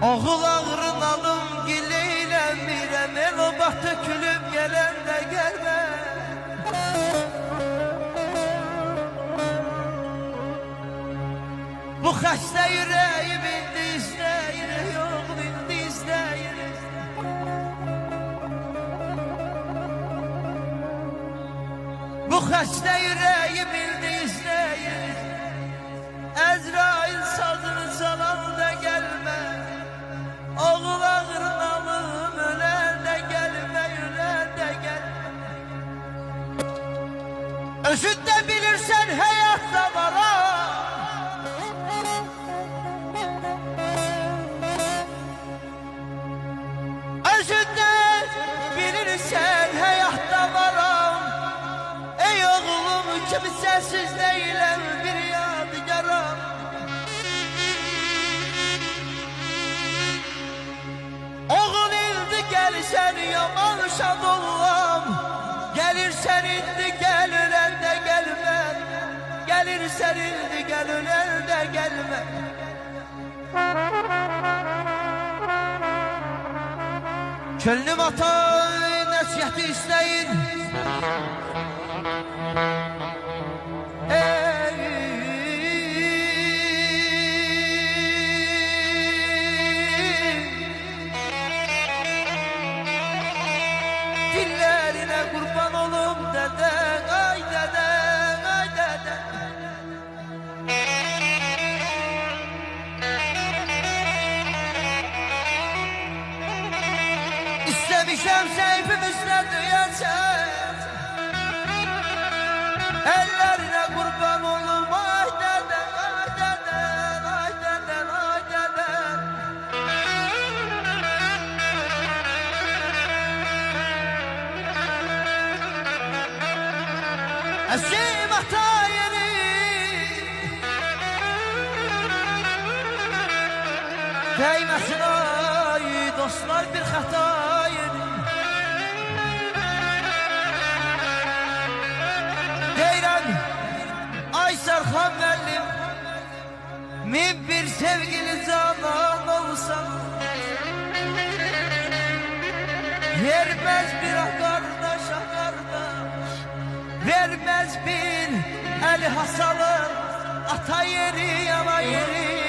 Oğul ağrın alım gileyle mirem, el obah tökülüp gelen de gelme. Bu xəstə yüreğim indi izləyir, yox indi izləyir. Bu xəstə yüreğim indi izləyir. Əzrail sazını çalan da gəlmə. Oğul ağrın alım ölen de gelme, ölen de gelme. Özün de bilirsen hayatta bana. Özün de bilirsen hayatta varam. Ey oğlum kimsesiz değilim, bir yadigarım. Oğul indi gelsen yaman şad olam. Gelirsen indi gel ölen de gelme. Gelirsen indi gel ölen de gelme. Könlüm ata nəsihəti istəyin. Dillerine kurban olum dede, ay dede, ay dede. İstemişem seyfimizle duyacak. Ellerine kurban olum ay dede, ay dede, ay dede, ay dede. Esim ata yeri değmesin ay dostlar bir hata yeri. Deyirəm ay Sərxan müəllim, min bir sevgili canan olsam, vermez bir kardeş, vermez bir el hasalı ata yeri, yana yeri.